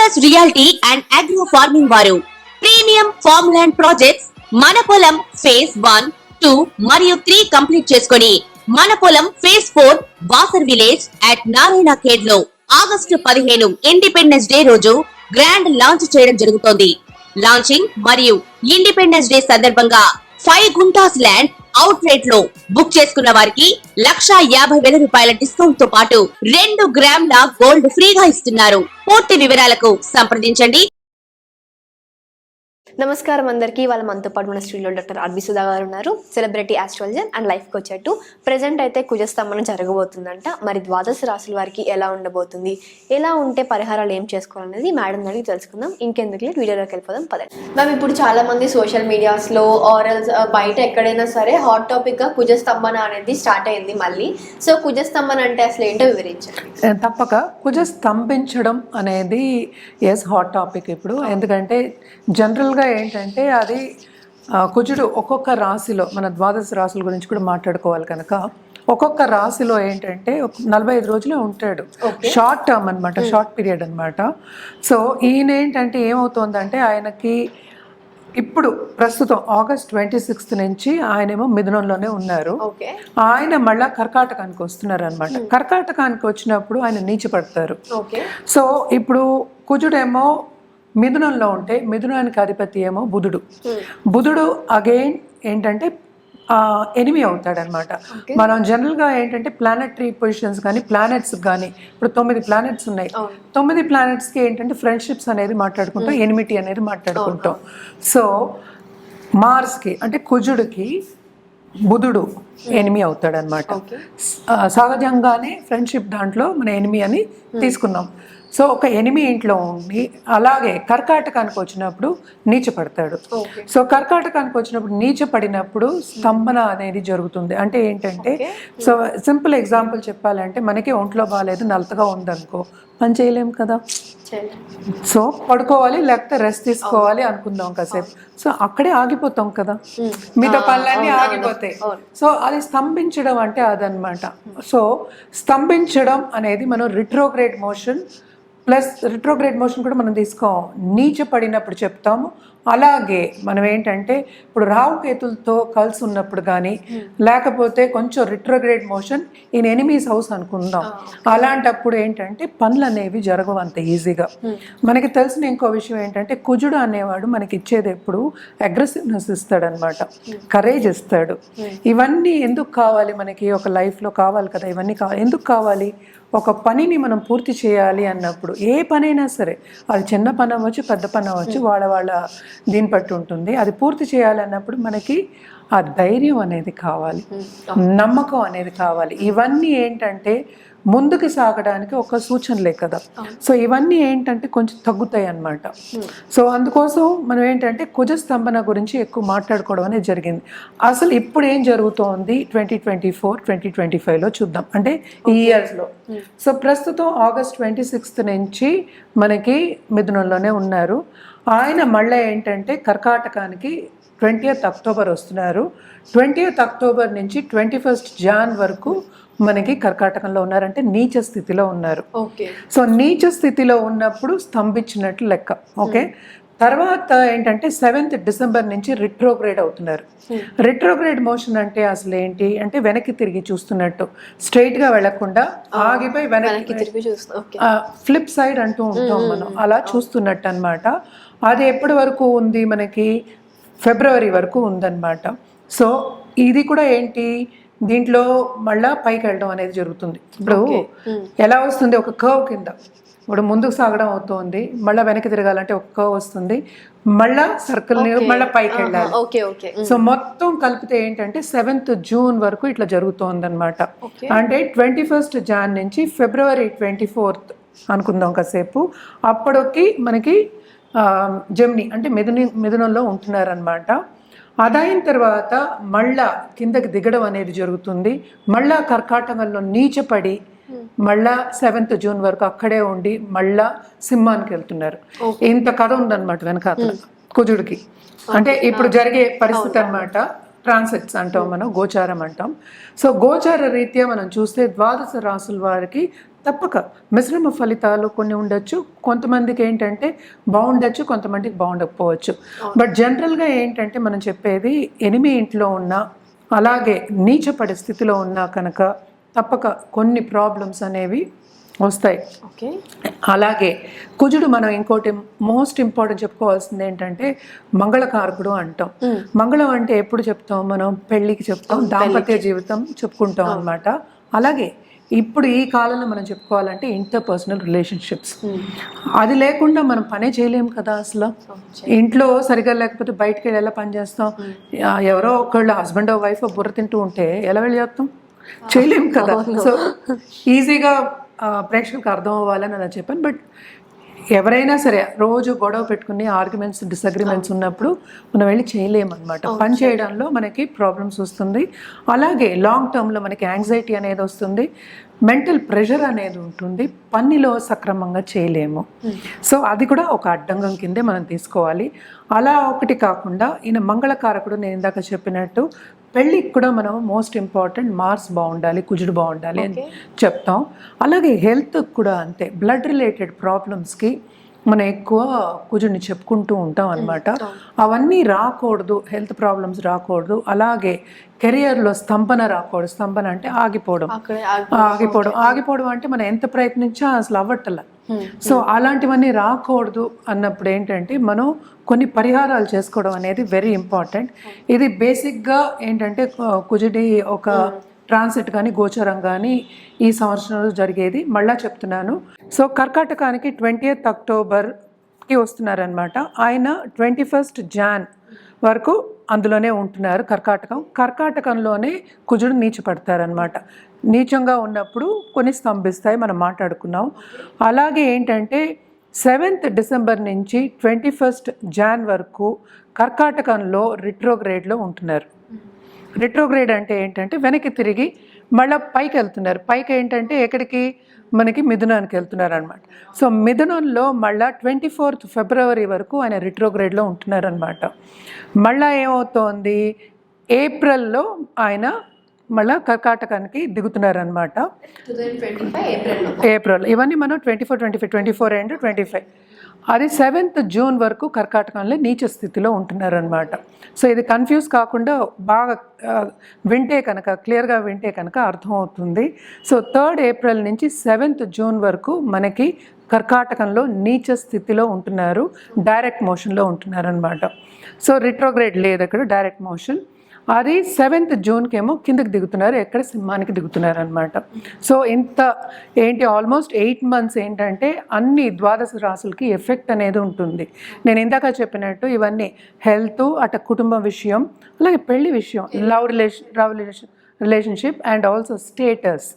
Focus reality and agro farming వారు premium farm land projects మన పొలం ఫేజ్ 1, 2 మరియు 3 కంప్లీట్ చేసుకొని మన పొలం phase 4 Wasar village at Narayana Khed లో ఆగస్టు 15 ఇండిపెండెన్స్ డే రోజు గ్రాండ్ లాంచ్ చేయడం జరుగుతోంది. లాంచింగ్ మరియు ఇండిపెండెన్స్ డే సందర్భంగా 5 గుంటాస్ ల్యాండ్ అవుట్ రేట్ లో బుక్ చేసుకున్న వారికి 1,50,000 రూపాయల డిస్కౌంట్ తో పాటు 2 గ్రాముల గోల్డ్ ఫ్రీగా ఇస్తున్నారు. పూర్తి వివరాలకు సంప్రదించండి. నమస్కారం అందరికీ. వాళ్ళ మనతో పాటు మన స్టూడియోలో డాక్టర్ ఆర్బి సుధా గారు ఉన్నారు. Celebrity astrologer and life coach అటు ప్రెజెంట్ అయితే కుజస్తంభనం జరగబోతుందంట. మరి ద్వాదశ రాశుల వారికి ఎలా ఉండబోతుంది, ఎలా ఉంటే పరిహారాలు ఏం చేసుకోవాలనేది మేడం అడిగి తెలుసుకుందాం. ఇంకెందుకు లేదు, వీడియోలోకి వెళ్ళిపోదాం పదండి. మ్యామ్, ఇప్పుడు చాలా మంది సోషల్ మీడియాస్లో ఆర్ఎల్స్ బయట ఎక్కడైనా సరే హాట్ టాపిక్ గా కుజస్తంభన అనేది స్టార్ట్ అయింది మళ్ళీ. సో కుజస్తంభన అంటే అసలు ఏంటో వివరించండి. తప్పక కుజ స్తంభించడం అనేది హాట్ టాపిక్ ఇప్పుడు. ఎందుకంటే జనరల్గా ఏంటంటే అది కుజుడు ఒక్కొక్క రాశిలో, మన ద్వాదశ రాశుల గురించి కూడా మాట్లాడుకోవాలి కనుక, ఒక్కొక్క రాశిలో ఏంటంటే 45 రోజులే ఉంటాడు. షార్ట్ టర్మ్ అనమాట, షార్ట్ పీరియడ్ అనమాట. సో ఈయన ఏంటంటే ఏమవుతుందంటే ఆయనకి ఇప్పుడు ప్రస్తుతం ఆగస్ట్ 26 నుంచి ఆయనేమో మిథునంలోనే ఉన్నారు. ఆయన మళ్ళా కర్కాటకానికి వస్తున్నారు అనమాట. కర్కాటకానికి వచ్చినప్పుడు ఆయన నీచపడతారు. సో ఇప్పుడు కుజుడేమో మిథునంలో ఉంటే మిథునానికి అధిపతి ఏమో బుధుడు. బుధుడు అగైన్ ఏంటంటే ఎనిమి అవుతాడనమాట. మనం జనరల్గా ఏంటంటే ప్లానెటరీ పొజిషన్స్ కానీ ప్లానెట్స్ కానీ ఇప్పుడు 9 ప్లానెట్స్ ఉన్నాయి. 9 ప్లానెట్స్కి ఏంటంటే ఫ్రెండ్షిప్స్ అనేది మాట్లాడుకుంటాం, ఎనిమిటీ అనేది మాట్లాడుకుంటాం. సో మార్స్కి అంటే కుజుడికి బుధుడు ఎనిమి అవుతాడనమాట. సహజంగానే ఫ్రెండ్షిప్ దాంట్లో మన ఎనిమి అని తీసుకున్నాం. సో ఒక ఎనిమి ఇంట్లో ఉండి అలాగే కర్కాటకానికి వచ్చినప్పుడు నీచపడతాడు. సో కర్కాటకానికి వచ్చినప్పుడు నీచపడినప్పుడు స్తంభన అనేది జరుగుతుంది. అంటే ఏంటంటే, సో సింపుల్ ఎగ్జాంపుల్ చెప్పాలంటే, మనకి ఒంట్లో బాగాలేదు, నలతగా ఉందనుకో, పని చేయలేము కదా. సో పడుకోవాలి, లేకపోతే రెస్ట్ తీసుకోవాలి అనుకుందాం కాసేపు. సో అక్కడే ఆగిపోతాం కదా, మిగతా పనులన్నీ ఆగిపోతాయి. సో అది స్తంభించడం అంటే అదనమాట. సో స్తంభించడం అనేది మనం retrograde motion plus retrograde motion కూడా మనం తీసుకోం, నీచ పడినప్పుడు చెప్తాము. అలాగే మనం ఏంటంటే ఇప్పుడు రాహుకేతులతో కలిసి ఉన్నప్పుడు కానీ, లేకపోతే కొంచెం retrograde motion in enemies house అనుకుందాం, అలాంటప్పుడు ఏంటంటే పనులు అనేవి జరగవు అంత ఈజీగా. మనకి తెలిసిన ఇంకో విషయం ఏంటంటే, కుజుడు అనేవాడు మనకి ఇచ్చేది ఎప్పుడు అగ్రెసివ్నెస్ ఇస్తాడనమాట, కరేజ్ ఇస్తాడు. ఇవన్నీ ఎందుకు కావాలి మనకి, ఒక లైఫ్లో కావాలి కదా ఇవన్నీ కావాలి. ఎందుకు కావాలి? ఒక పనిని మనం పూర్తి చేయాలి అన్నప్పుడు, ఏ పనైనా సరే, అది చిన్న పని అవ్వచ్చు, పెద్ద పని అవ్వచ్చు, వాళ్ళ దీన్ని బట్టి ఉంటుంది. అది పూర్తి చేయాలన్నప్పుడు మనకి ఆ ధైర్యం అనేది కావాలి, నమ్మకం అనేది కావాలి. ఇవన్నీ ఏంటంటే ముందుకు సాగడానికి ఒక సూచనలే కదా. సో ఇవన్నీ ఏంటంటే కొంచెం తగ్గుతాయి అన్నమాట. సో అందుకోసం మనం ఏంటంటే కుజస్తంభన గురించి ఎక్కువ మాట్లాడుకోవడం అనేది జరిగింది. అసలు ఇప్పుడు ఏం జరుగుతోంది 2024, 2025లో చూద్దాం, అంటే ఈ ఇయర్స్లో. సో ప్రస్తుతం ఆగస్ట్ 26 నుంచి మనకి మిథునంలోనే ఉన్నారు. ఆయన మళ్ళీ ఏంటంటే కర్కాటకానికి 20th అక్టోబర్ వస్తున్నారు. 20th అక్టోబర్ నుంచి 21st జాన్ వరకు మనకి కర్కాటకంలో ఉన్నారంటే నీచ స్థితిలో ఉన్నారు. సో నీచ స్థితిలో ఉన్నప్పుడు స్తంభించినట్లు లెక్క. ఓకే, తర్వాత ఏంటంటే 7th డిసెంబర్ నుంచి రిట్రోగ్రేడ్ అవుతున్నారు. రిట్రోగ్రేడ్ మోషన్ అంటే అసలు ఏంటి అంటే వెనక్కి తిరిగి చూస్తున్నట్టు, స్ట్రైట్గా వెళ్లకుండా ఆగిపోయి వెనక్కి తిరిగి ఫ్లిప్ సైడ్ అంటూ ఉంటాం మనం, అలా చూస్తున్నట్టు అనమాట. అది ఎప్పటి వరకు ఉంది మనకి? ఫిబ్రవరి వరకు ఉందన్నమాట. సో ఇది కూడా ఏంటి, దీంట్లో మళ్ళా పైకి వెళ్ళడం అనేది జరుగుతుంది. ఇప్పుడు ఎలా వస్తుంది, ఒక కర్వ్ కింద ఇప్పుడు ముందుకు సాగడం అవుతుంది, మళ్ళీ వెనక్కి తిరగాలంటే ఒక కర్వ్ వస్తుంది, మళ్ళా సర్కిల్ మళ్ళీ పైకి వెళ్ళాలి. సో మొత్తం కలిపితే ఏంటంటే 7th జూన్ వరకు ఇట్లా జరుగుతోంది అనమాట. అంటే 21st జాన్ నుంచి ఫిబ్రవరి 24th అనుకుందాం కాసేపు. అప్పటికి మనకి జెమిని అంటే మిథునంలో ఉంటున్నారనమాట. అదైన తర్వాత మళ్ళా కిందకి దిగడం అనేది జరుగుతుంది. మళ్ళా కర్కాటకంలో నీచపడి మళ్ళా 7th జూన్ వరకు అక్కడే ఉండి మళ్ళా సింహానికి వెళ్తున్నారు. ఇంత కథ ఉందన్నమాట వెనకాల కుజుడికి. అంటే ఇప్పుడు జరిగే పరిస్థితి అనమాట. ట్రాన్సిట్స్ అంటాం మనం, గోచారం అంటాం. సో గోచార రీత్యా మనం చూస్తే ద్వాదశ రాసుల వారికి తప్పక మిశ్రమ ఫలితాలు కొన్ని ఉండొచ్చు, కొంతమందికి ఏంటంటే బాగుండొచ్చు, కొంతమందికి బాగుండకపోవచ్చు. బట్ జనరల్గా ఏంటంటే మనం చెప్పేది 8 ఇంట్లో ఉన్న అలాగే నీచ పరిస్థితిలో ఉన్నా కనుక తప్పక కొన్ని ప్రాబ్లమ్స్ అనేవి వస్తాయి. ఓకే. అలాగే కుజుడు మనం ఇంకోటి మోస్ట్ ఇంపార్టెంట్ చెప్పుకోవాల్సింది ఏంటంటే మంగళకారకుడు అంటాం. మంగళం అంటే ఎప్పుడు చెప్తాం మనం? పెళ్ళికి చెప్తాం, దాంపత్య జీవితం చెప్పుకుంటాం అన్నమాట. అలాగే ఇప్పుడు ఈ కాలంలో మనం చెప్పుకోవాలంటే ఇంటర్పర్సనల్ రిలేషన్షిప్స్. అది లేకుండా మనం పనే చేయలేము కదా అసలు. ఇంట్లో సరిగా లేకపోతే బయటకు వెళ్ళి ఎలా పని చేస్తాం? ఎవరో ఒకళ్ళు హస్బెండ్ వైఫ్ బుర్ర తింటూ ఉంటే ఎలా వెళ్ళి చేస్తాం? చేయలేము కదా. సో ఈజీగా ప్రేక్షకులకు అర్థం అవ్వాలని అలా చెప్పాను. బట్ ఎవరైనా సరే రోజు గొడవ పెట్టుకుని ఆర్గ్యుమెంట్స్ డిసగ్రిమెంట్స్ ఉన్నప్పుడు మనం వెళ్ళి చేయలేము అనమాట. పని చేయడంలో మనకి ప్రాబ్లమ్స్ వస్తుంది. అలాగే లాంగ్ టర్మ్లో మనకి యాంగ్జైటీ అనేది వస్తుంది, మెంటల్ ప్రెషర్ అనేది ఉంటుంది, పనిలో సక్రమంగా చేయలేము. సో అది కూడా ఒక అడ్డంగం కిందే మనం తీసుకోవాలి. అలా ఒకటి కాకుండా ఈయన మంగళకారకుడు నేను ఇందాక చెప్పినట్టు పెళ్ళికి కూడా మనం మోస్ట్ ఇంపార్టెంట్ మార్స్ బాగుండాలి, కుజుడు బాగుండాలి అని చెప్తాం. అలాగే హెల్త్ కూడా అంతే, బ్లడ్ రిలేటెడ్ ప్రాబ్లమ్స్కి మనం ఎక్కువ కుజుడిని చెప్పుకుంటూ ఉంటాం అనమాట. అవన్నీ రాకూడదు, హెల్త్ ప్రాబ్లమ్స్ రాకూడదు. అలాగే కెరియర్లో స్తంభన రాకూడదు. స్తంభన అంటే ఆగిపోవడం. ఆగిపోవడం అంటే మనం ఎంత ప్రయత్నించా అసలు అవ్వట్ల. సో అలాంటివన్నీ రాకూడదు అన్నప్పుడు ఏంటంటే మనం కొన్ని పరిహారాలు చేసుకోవడం అనేది వెరీ ఇంపార్టెంట్. ఇది బేసిక్గా ఏంటంటే కుజుడి ఒక ట్రాన్సిట్ కానీ గోచరం కానీ ఈ సంవత్సరంలో జరిగేది. మళ్ళా చెప్తున్నాను. సో కర్కాటకానికి 20th అక్టోబర్కి వస్తున్నారనమాట. ఆయన 21st జాన్ వరకు అందులోనే ఉంటున్నారు. కర్కాటకంలోనే కుజుడు నీచపడతారనమాట. నీచంగా ఉన్నప్పుడు కొన్ని స్తంభిస్తాయి, మనం మాట్లాడుకున్నాం. అలాగే ఏంటంటే 7th డిసెంబర్ నుంచి 21st జాన్ వరకు కర్కాటకంలో రిట్రోగ్రేడ్లో ఉంటున్నారు. రిట్రోగ్రేడ్ అంటే ఏంటంటే వెనక్కి తిరిగి మళ్ళీ పైకి వెళ్తున్నారు. పైకి ఏంటంటే ఎక్కడికి? మనకి మిథునానికి వెళ్తున్నారు అనమాట. సో మిథునంలో మళ్ళీ 24th ఫిబ్రవరి వరకు ఆయన రిట్రోగ్రేడ్లో ఉంటున్నారు అనమాట. మళ్ళీ ఏమవుతోంది? ఏప్రిల్లో ఆయన మళ్ళీ కర్కాటకానికి దిగుతున్నారనమాట. ఏప్రిల్. ఇవన్నీ మనం 24, 25, 24 అండ్ 25. అది 7th జూన్ వరకు కర్కాటకంలో నీచ స్థితిలో ఉంటున్నారనమాట. సో ఇది కన్ఫ్యూజ్ కాకుండా బాగా వింటే కనుక, క్లియర్గా వింటే కనుక అర్థమవుతుంది. సో 3rd ఏప్రిల్ నుంచి 7th జూన్ వరకు మనకి కర్కాటకంలో నీచ స్థితిలో ఉంటున్నారు, డైరెక్ట్ మోషన్లో ఉంటున్నారనమాట. సో రిట్రోగ్రేడ్ లేదు అక్కడ, డైరెక్ట్ మోషన్. అది 7th జూన్కి ఏమో కిందకి దిగుతున్నారు, ఎక్కడ సింహానికి దిగుతున్నారు అనమాట. సో ఇంత ఏంటి ఆల్మోస్ట్ 8 months ఏంటంటే అన్ని ద్వాదశ రాశులకి ఎఫెక్ట్ అనేది ఉంటుంది. నేను ఇందాక చెప్పినట్టు ఇవన్నీ హెల్త్, అటు కుటుంబ విషయం, అలాగే పెళ్లి విషయం, love relationship and also status,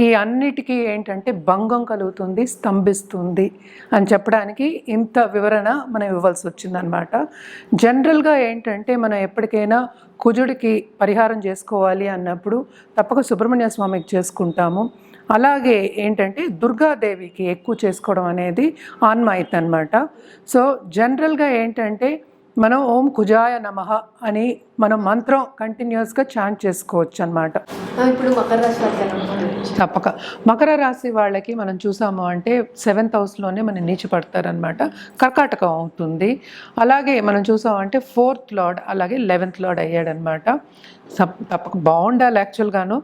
ఈ అన్నిటికీ ఏంటంటే భంగం కలుగుతుంది, స్తంభిస్తుంది అని చెప్పడానికి ఇంత వివరణ మనం ఇవ్వాల్సి వచ్చిందనమాట. జనరల్గా ఏంటంటే మనం ఎప్పటికైనా కుజుడికి పరిహారం చేసుకోవాలి అన్నప్పుడు తప్పక సుబ్రహ్మణ్య స్వామికి చేసుకుంటాము. అలాగే ఏంటంటే దుర్గాదేవికి ఎక్కువ చేసుకోవడం అనేది ఆన్మాయిత్ అనమాట. సో జనరల్గా ఏంటంటే మనం ఓం కుజాయ నమః అని మనం మంత్రం కంటిన్యూస్గా చాంట్ చేసుకోవచ్చు అనమాట. ఇప్పుడు మకర రాశి వారికి తప్పక మకర రాశి వాళ్ళకి మనం చూసాము అంటే 7th హౌస్లోనే మనం నీచపడతారనమాట, కర్కాటకం అవుతుంది. అలాగే మనం చూసామంటే 4th లార్డ్ అలాగే 11th లార్డ్ అయ్యాడనమాట. తప్పక బాగుండాలి యాక్చువల్గాను,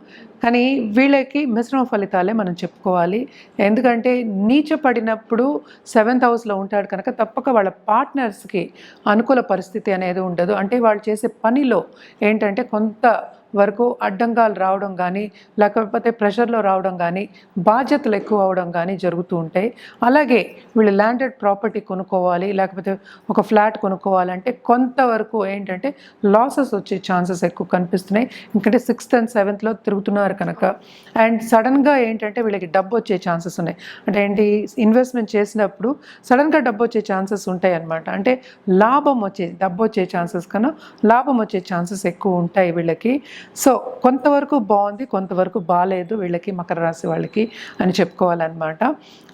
కానీ వీళ్ళకి మిశ్రమ ఫలితాలే మనం చెప్పుకోవాలి. ఎందుకంటే నీచపడినప్పుడు 7th హౌస్లో ఉంటాడు కనుక తప్పక వాళ్ళ పార్ట్నర్స్కి అనుకూల పరిస్థితి అనేది ఉండదు. అంటే వాళ్ళు చేసే పనిలో ఏంటంటే కొంత వరకు అడ్డంగాలు రావడం కానీ, లేకపోతే ప్రెషర్లో రావడం కానీ, బాధ్యతలు ఎక్కువ అవడం కానీ జరుగుతూ ఉంటాయి. అలాగే వీళ్ళు ల్యాండెడ్ ప్రాపర్టీ కొనుక్కోవాలి, లేకపోతే ఒక ఫ్లాట్ కొనుక్కోవాలంటే కొంతవరకు ఏంటంటే లాసెస్ వచ్చే ఛాన్సెస్ ఎక్కువ కనిపిస్తున్నాయి. ఎందుకంటే 6th and 7th తిరుగుతున్నారు కనుక. అండ్ సడన్గా ఏంటంటే వీళ్ళకి డబ్బు వచ్చే ఛాన్సెస్ ఉన్నాయి. అంటే ఏంటి, ఇన్వెస్ట్మెంట్ చేసినప్పుడు సడన్గా డబ్బు వచ్చే ఛాన్సెస్ ఉంటాయి అన్నమాట. అంటే డబ్బు వచ్చే ఛాన్సెస్ కన్నా లాభం వచ్చే ఛాన్సెస్ ఎక్కువ ఉంటాయి వీళ్ళకి. సో కొంతవరకు బాగుంది, కొంతవరకు బాగాలేదు వీళ్ళకి, మకర రాశి వాళ్ళకి అని చెప్పుకోవాలన్నమాట.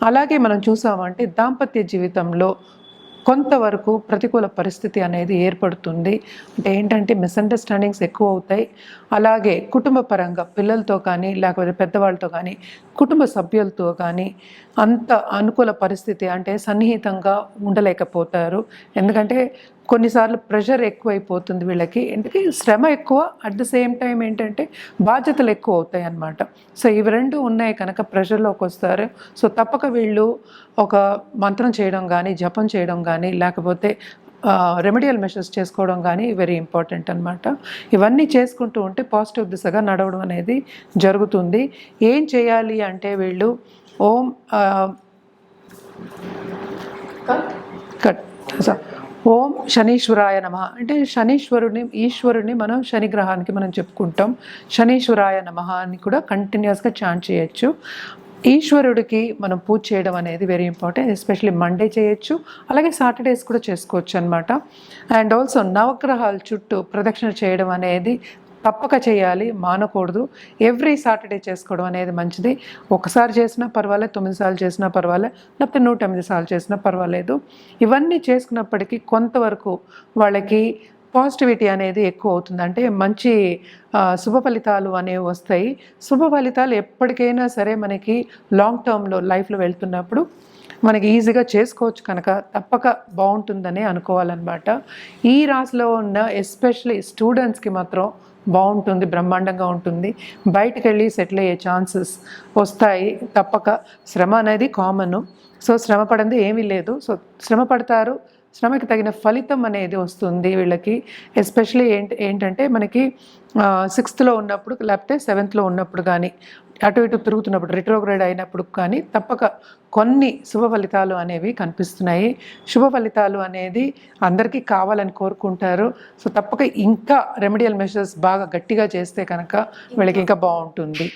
అలాగే మనం చూసామంటే దాంపత్య జీవితంలో కొంతవరకు ప్రతికూల పరిస్థితి అనేది ఏర్పడుతుంది. అంటే ఏంటంటే మిస్అండర్స్టాండింగ్స్ ఎక్కువ అవుతాయి. అలాగే కుటుంబ పరంగా పిల్లలతో కానీ లేకపోతే పెద్దవాళ్ళతో కానీ కుటుంబ సభ్యులతో కానీ అంత అనుకూల పరిస్థితి అంటే సన్నిహితంగా ఉండలేకపోతారు. ఎందుకంటే కొన్నిసార్లు ప్రెషర్ ఎక్కువైపోతుంది వీళ్ళకి. ఎందుకంటే శ్రమ ఎక్కువ, అట్ ద సేమ్ టైం ఏంటంటే బాధ్యతలు ఎక్కువ అవుతాయి అన్నమాట. సో ఇవి రెండు ఉన్నాయి కనుక ప్రెషర్లోకి వస్తారు. సో తప్పక వీళ్ళు ఒక మంత్రం చేయడం కానీ జపం చేయడం కానీ లేకపోతే రెమెడియల్ మెషర్స్ చేసుకోవడం కానీ వెరీ ఇంపార్టెంట్ అన్నమాట. ఇవన్నీ చేసుకుంటూ ఉంటే పాజిటివ్ దిశగా నడవడం అనేది జరుగుతుంది. ఏం చేయాలి అంటే వీళ్ళు ఓం ఓం శనీశ్వరాయ నమః అంటే ఈశ్వరుని మనం శని గ్రహానికి మనం చెప్పుకుంటాం. శనీశ్వరాయ నమః అని కూడా కంటిన్యూస్గా చాంట్ చేయొచ్చు. ఈశ్వరుడికి మనం పూజ చేయడం అనేది వెరీ ఇంపార్టెంట్. ఎస్పెషల్లీ మండే చేయొచ్చు, అలాగే సాటర్డేస్ కూడా చేసుకోవచ్చు అనమాట. అండ్ ఆల్సో నవగ్రహాల చుట్టూ ప్రదక్షిణ చేయడం అనేది తప్పక చేయాలి, మానకూడదు. ఎవ్రీ సాటర్డే చేసుకోవడం అనేది మంచిది. ఒకసారి చేసినా పర్వాలేదు, 9 సార్లు చేసినా పర్వాలేదు, లేకపోతే 108 సార్లు చేసినా పర్వాలేదు. ఇవన్నీ చేసుకున్నప్పటికీ కొంతవరకు వాళ్ళకి పాజిటివిటీ అనేది ఎక్కువ అవుతుంది. అంటే మంచి శుభ ఫలితాలు అనేవి వస్తాయి. శుభ ఫలితాలు ఎప్పటికైనా సరే మనకి లాంగ్ టర్మ్లో లైఫ్లో వెళ్తున్నప్పుడు మనకి ఈజీగా చేసుకోవచ్చు కనుక తప్పక బాగుంటుందని అనుకోవాలన్నమాట. ఈ రాశిలో ఉన్న ఎస్పెషలీ స్టూడెంట్స్కి మాత్రం బాగుంటుంది, బ్రహ్మాండంగా ఉంటుంది. బయటకు వెళ్ళి సెటిల్ అయ్యే ఛాన్సెస్ వస్తాయి తప్పక. శ్రమ అనేది కామను. సో శ్రమ పడింది ఏమీ లేదు. సో శ్రమ పడతారు, శ్రమకి తగిన ఫలితం అనేది వస్తుంది వీళ్ళకి. ఎస్పెషలీ ఏంటంటే మనకి 6th ఉన్నప్పుడు లేకపోతే 7th ఉన్నప్పుడు కానీ అటు ఇటు తిరుగుతున్నప్పుడు రెట్రోగ్రేడ్ అయినప్పుడు కానీ తప్పక కొన్ని శుభ ఫలితాలు అనేవి కనిపిస్తున్నాయి. శుభ ఫలితాలు అనేది అందరికీ కావాలని కోరుకుంటారు. సో తప్పక ఇంకా రెమెడియల్ మెషర్స్ బాగా గట్టిగా చేస్తే కనుక వీళ్ళకి ఇంకా బాగుంటుంది.